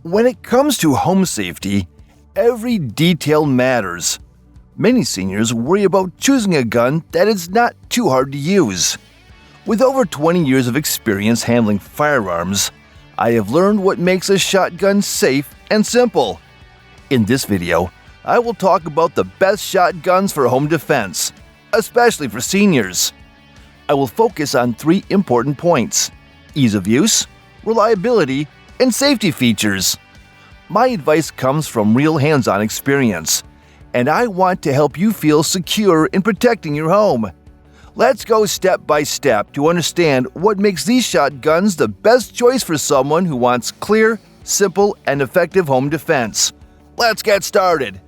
When it comes to home safety, every detail matters. Many seniors worry about choosing a gun that is not too hard to use. With over 20 years of experience handling firearms, I have learned what makes a shotgun safe and simple. In this video, I will talk about the best shotguns for home defense, especially for seniors. I will focus on 3 important points: ease of use, reliability, and safety features. My advice comes from real hands-on experience, and I want to help you feel secure in protecting your home. Let's go step by step to understand what makes these shotguns the best choice for someone who wants clear, simple, and effective home defense. Let's get started.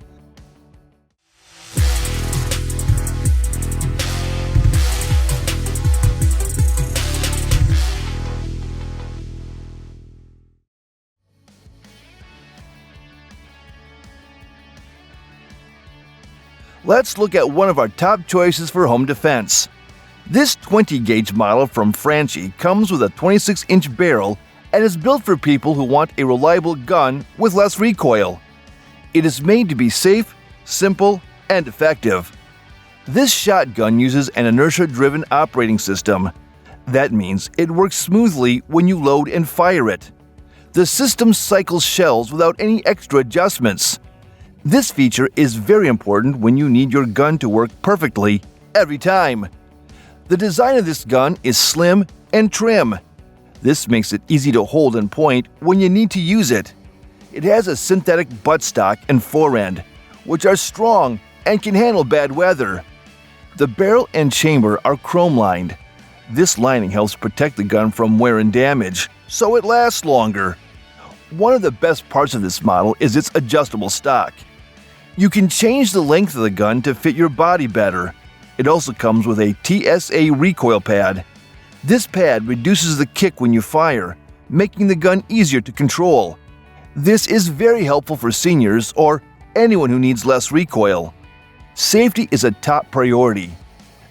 Let's look at one of our top choices for home defense. This 20-gauge model from Franchi comes with a 26-inch barrel and is built for people who want a reliable gun with less recoil. It is made to be safe, simple, and effective. This shotgun uses an inertia-driven operating system. That means it works smoothly when you load and fire it. The system cycles shells without any extra adjustments. This feature is very important when you need your gun to work perfectly every time. The design of this gun is slim and trim. This makes it easy to hold and point when you need to use it. It has a synthetic buttstock and forend, which are strong and can handle bad weather. The barrel and chamber are chrome-lined. This lining helps protect the gun from wear and damage, so it lasts longer. One of the best parts of this model is its adjustable stock. You can change the length of the gun to fit your body better. It also comes with a TSA recoil pad. This pad reduces the kick when you fire, making the gun easier to control. This is very helpful for seniors or anyone who needs less recoil. Safety is a top priority.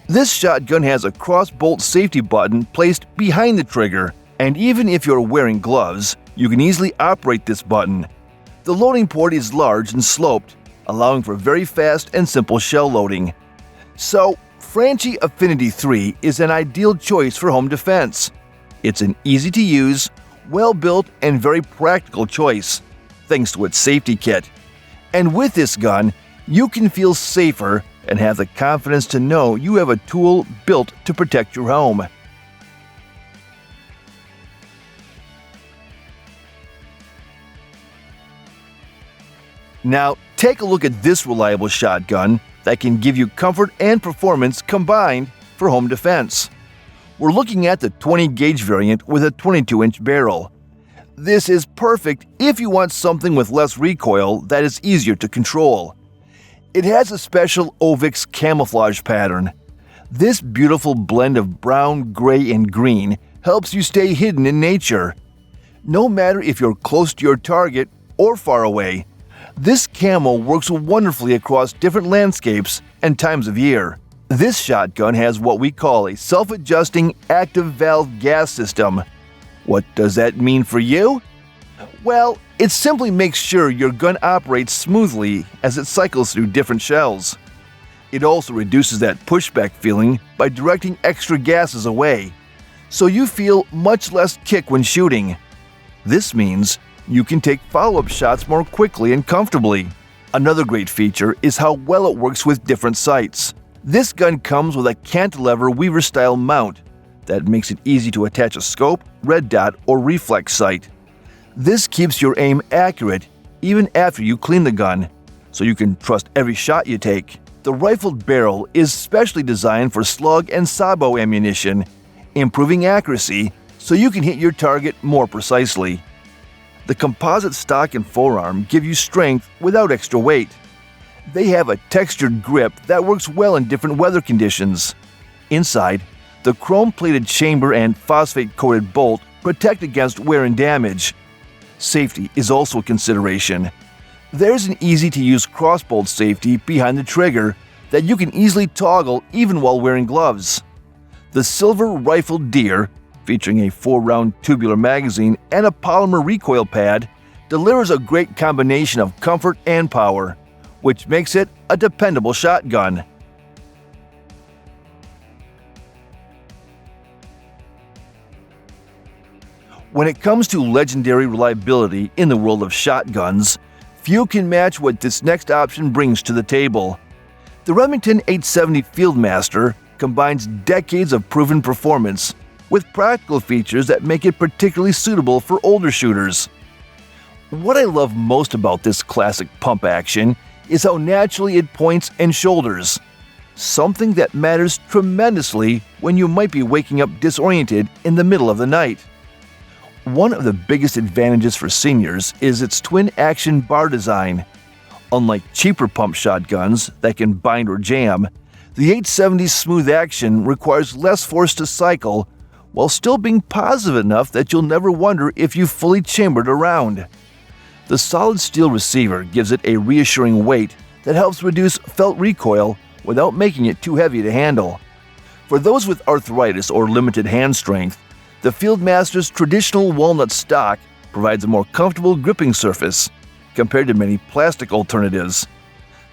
This shotgun has a cross-bolt safety button placed behind the trigger, and even if you're wearing gloves, you can easily operate this button. The loading port is large and sloped, allowing for very fast and simple shell loading. So, Franchi Affinity 3 is an ideal choice for home defense. It's an easy-to-use, well-built, and very practical choice, thanks to its safety kit. And with this gun, you can feel safer and have the confidence to know you have a tool built to protect your home. Now, take a look at this reliable shotgun that can give you comfort and performance combined for home defense. We're looking at the 20-gauge variant with a 22-inch barrel. This is perfect if you want something with less recoil that is easier to control. It has a special Ovix camouflage pattern. This beautiful blend of brown, gray, and green helps you stay hidden in nature. No matter if you're close to your target or far away, this camo works wonderfully across different landscapes and times of year. This shotgun has what we call a self-adjusting active valve gas system. What does that mean for you? Well, it simply makes sure your gun operates smoothly as it cycles through different shells. It also reduces that pushback feeling by directing extra gases away, so you feel much less kick when shooting. This means you can take follow-up shots more quickly and comfortably. Another great feature is how well it works with different sights. This gun comes with a cantilever Weaver-style mount that makes it easy to attach a scope, red dot, or reflex sight. This keeps your aim accurate even after you clean the gun, so you can trust every shot you take. The rifled barrel is specially designed for slug and sabot ammunition, improving accuracy so you can hit your target more precisely. The composite stock and forearm give you strength without extra weight. They have a textured grip that works well in different weather conditions. Inside, the chrome-plated chamber and phosphate-coated bolt protect against wear and damage. Safety is also a consideration. There's an easy-to-use crossbolt safety behind the trigger that you can easily toggle even while wearing gloves. The silver rifled deer, featuring a 4-round tubular magazine and a polymer recoil pad, delivers a great combination of comfort and power, which makes it a dependable shotgun. When it comes to legendary reliability in the world of shotguns, few can match what this next option brings to the table. The Remington 870 Fieldmaster combines decades of proven performance with practical features that make it particularly suitable for older shooters. What I love most about this classic pump action is how naturally it points and shoulders, something that matters tremendously when you might be waking up disoriented in the middle of the night. One of the biggest advantages for seniors is its twin-action bar design. Unlike cheaper pump shotguns that can bind or jam, the 870's smooth action requires less force to cycle while still being positive enough that you'll never wonder if you've fully chambered a round. The solid steel receiver gives it a reassuring weight that helps reduce felt recoil without making it too heavy to handle. For those with arthritis or limited hand strength, the Fieldmaster's traditional walnut stock provides a more comfortable gripping surface compared to many plastic alternatives.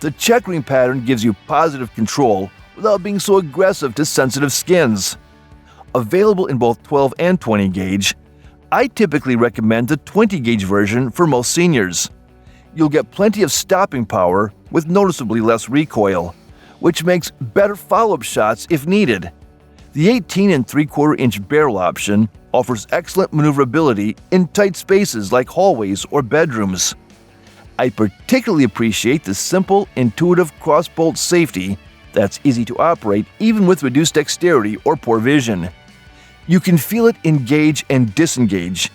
The checkering pattern gives you positive control without being so aggressive to sensitive skins. Available in both 12 and 20 gauge, I typically recommend the 20 gauge version for most seniors. You'll get plenty of stopping power with noticeably less recoil, which makes better follow-up shots if needed. The 18 3/4 inch barrel option offers excellent maneuverability in tight spaces like hallways or bedrooms. I particularly appreciate the simple, intuitive crossbolt safety that's easy to operate even with reduced dexterity or poor vision. You can feel it engage and disengage,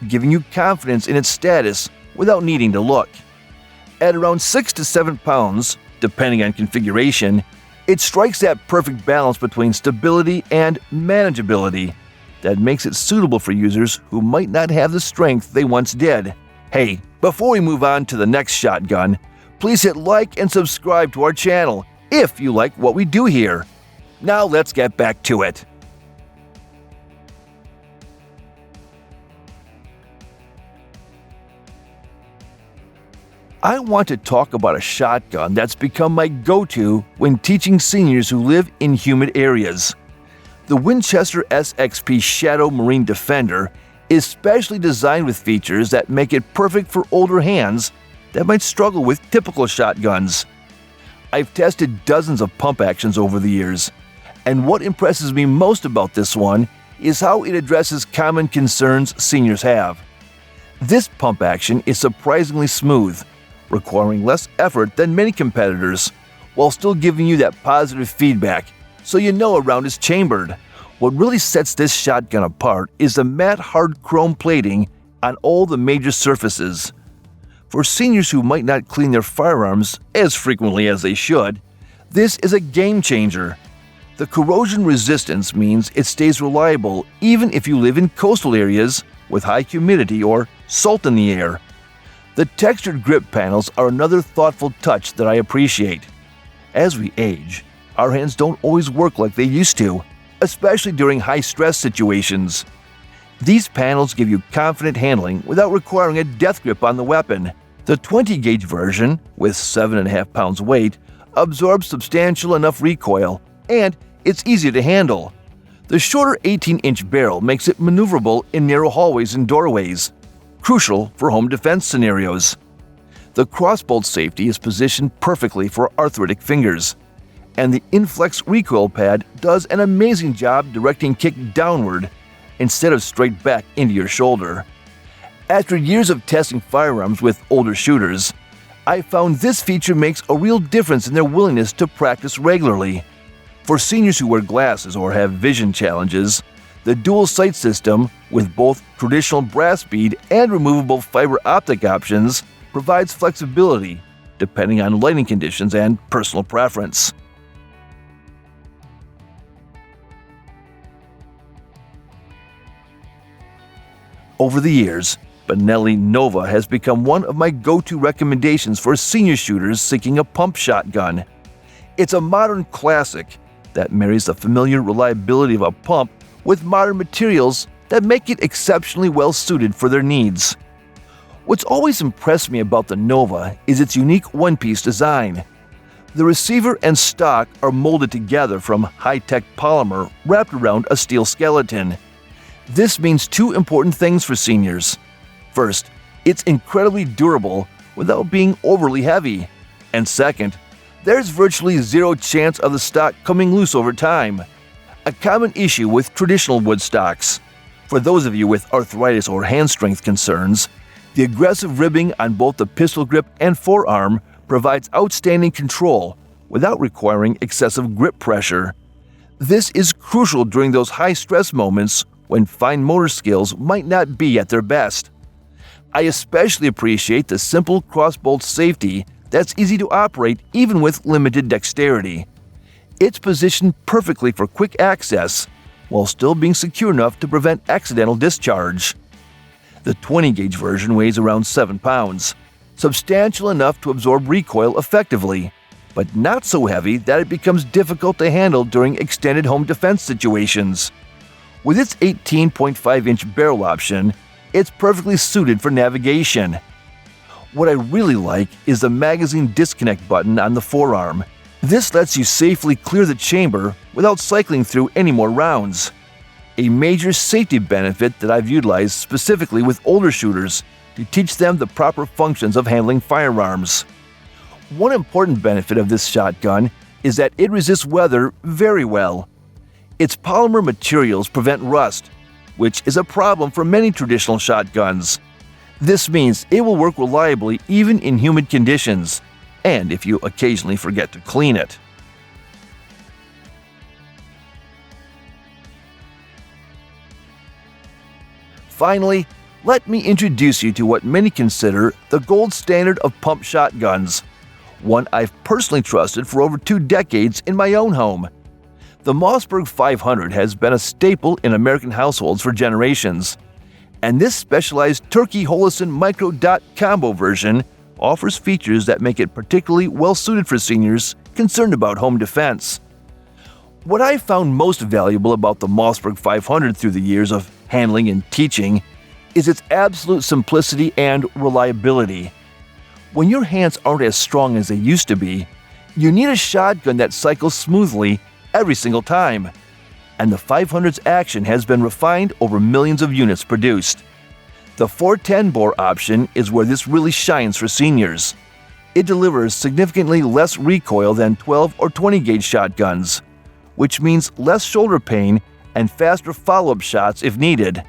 giving you confidence in its status without needing to look. At around 6 to 7 pounds, depending on configuration, it strikes that perfect balance between stability and manageability that makes it suitable for users who might not have the strength they once did. Hey, before we move on to the next shotgun, please hit like and subscribe to our channel if you like what we do here. Now let's get back to it. I want to talk about a shotgun that's become my go-to when teaching seniors who live in humid areas. The Winchester SXP Shadow Marine Defender is specially designed with features that make it perfect for older hands that might struggle with typical shotguns. I've tested dozens of pump actions over the years, and what impresses me most about this one is how it addresses common concerns seniors have. This pump action is surprisingly smooth, requiring less effort than many competitors, while still giving you that positive feedback so you know a round is chambered. What really sets this shotgun apart is the matte hard chrome plating on all the major surfaces. For seniors who might not clean their firearms as frequently as they should, this is a game changer. The corrosion resistance means it stays reliable even if you live in coastal areas with high humidity or salt in the air. The textured grip panels are another thoughtful touch that I appreciate. As we age, our hands don't always work like they used to, especially during high-stress situations. These panels give you confident handling without requiring a death grip on the weapon. The 20 gauge version, with 7.5 pounds weight, absorbs substantial enough recoil, and it's easy to handle. The shorter 18-inch barrel makes it maneuverable in narrow hallways and doorways, crucial for home defense scenarios. The crossbolt safety is positioned perfectly for arthritic fingers, and the Inflex recoil pad does an amazing job directing kick downward instead of straight back into your shoulder. After years of testing firearms with older shooters, I found this feature makes a real difference in their willingness to practice regularly. For seniors who wear glasses or have vision challenges, the dual sight system, with both traditional brass bead and removable fiber optic options, provides flexibility depending on lighting conditions and personal preference. Over the years, Benelli Nova has become one of my go-to recommendations for senior shooters seeking a pump shotgun. It's a modern classic that marries the familiar reliability of a pump with modern materials that make it exceptionally well suited for their needs. What's always impressed me about the Nova is its unique one-piece design. The receiver and stock are molded together from high-tech polymer wrapped around a steel skeleton. This means two important things for seniors. First, it's incredibly durable without being overly heavy. And second, there's virtually zero chance of the stock coming loose over time, a common issue with traditional wood stocks. For those of you with arthritis or hand strength concerns, the aggressive ribbing on both the pistol grip and forearm provides outstanding control without requiring excessive grip pressure. This is crucial during those high-stress moments when fine motor skills might not be at their best. I especially appreciate the simple crossbolt safety that's easy to operate even with limited dexterity. It's positioned perfectly for quick access while still being secure enough to prevent accidental discharge. The 20-gauge version weighs around 7 pounds, substantial enough to absorb recoil effectively, but not so heavy that it becomes difficult to handle during extended home defense situations. With its 18.5-inch barrel option, it's perfectly suited for navigation. What I really like is the magazine disconnect button on the forearm. This lets you safely clear the chamber without cycling through any more rounds. A major safety benefit that I've utilized specifically with older shooters to teach them the proper functions of handling firearms. One important benefit of this shotgun is that it resists weather very well. Its polymer materials prevent rust, which is a problem for many traditional shotguns. This means it will work reliably even in humid conditions, and if you occasionally forget to clean it. Finally, let me introduce you to what many consider the gold standard of pump shotguns, one I've personally trusted for over 2 decades in my own home. The Mossberg 500 has been a staple in American households for generations, and this specialized Turkey Holison Micro Dot Combo version offers features that make it particularly well-suited for seniors concerned about home defense. What I found most valuable about the Mossberg 500 through the years of handling and teaching is its absolute simplicity and reliability. When your hands aren't as strong as they used to be, you need a shotgun that cycles smoothly every single time. And the 500's action has been refined over millions of units produced. The 410 bore option is where this really shines for seniors. It delivers significantly less recoil than 12 or 20 gauge shotguns, which means less shoulder pain and faster follow-up shots if needed.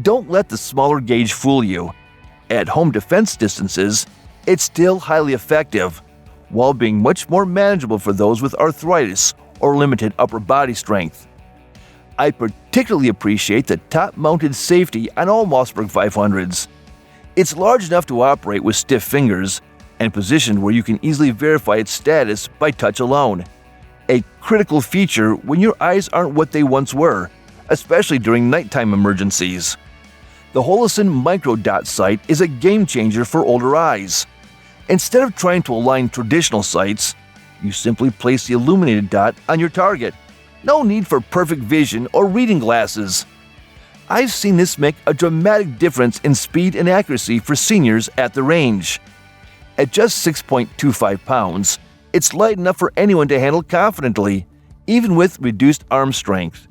Don't let the smaller gauge fool you. At home defense distances, it's still highly effective, while being much more manageable for those with arthritis or limited upper body strength. I particularly appreciate the top-mounted safety on all Mossberg 500s. It's large enough to operate with stiff fingers and positioned where you can easily verify its status by touch alone, a critical feature when your eyes aren't what they once were, especially during nighttime emergencies. The Holison Micro Dot sight is a game-changer for older eyes. Instead of trying to align traditional sights, you simply place the illuminated dot on your target. No need for perfect vision or reading glasses. I've seen this make a dramatic difference in speed and accuracy for seniors at the range. At just 6.25 pounds, it's light enough for anyone to handle confidently, even with reduced arm strength.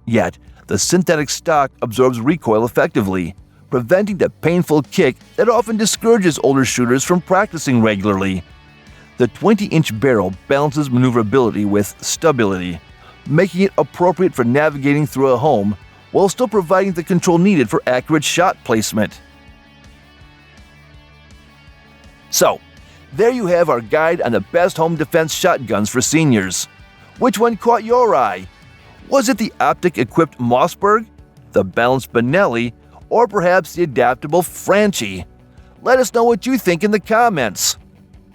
Yet, the synthetic stock absorbs recoil effectively, preventing the painful kick that often discourages older shooters from practicing regularly. The 20-inch barrel balances maneuverability with stability, making it appropriate for navigating through a home while still providing the control needed for accurate shot placement. So, there you have our guide on the best home defense shotguns for seniors. Which one caught your eye? Was it the optic-equipped Mossberg, the balanced Benelli, or perhaps the adaptable Franchi? Let us know what you think in the comments.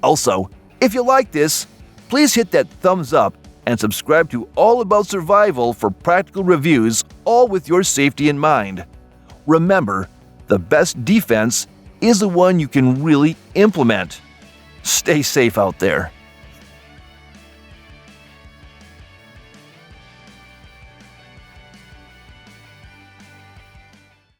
Also, if you like this, please hit that thumbs up and subscribe to All About Survival for practical reviews, all with your safety in mind. Remember, the best defense is the one you can really implement. Stay safe out there.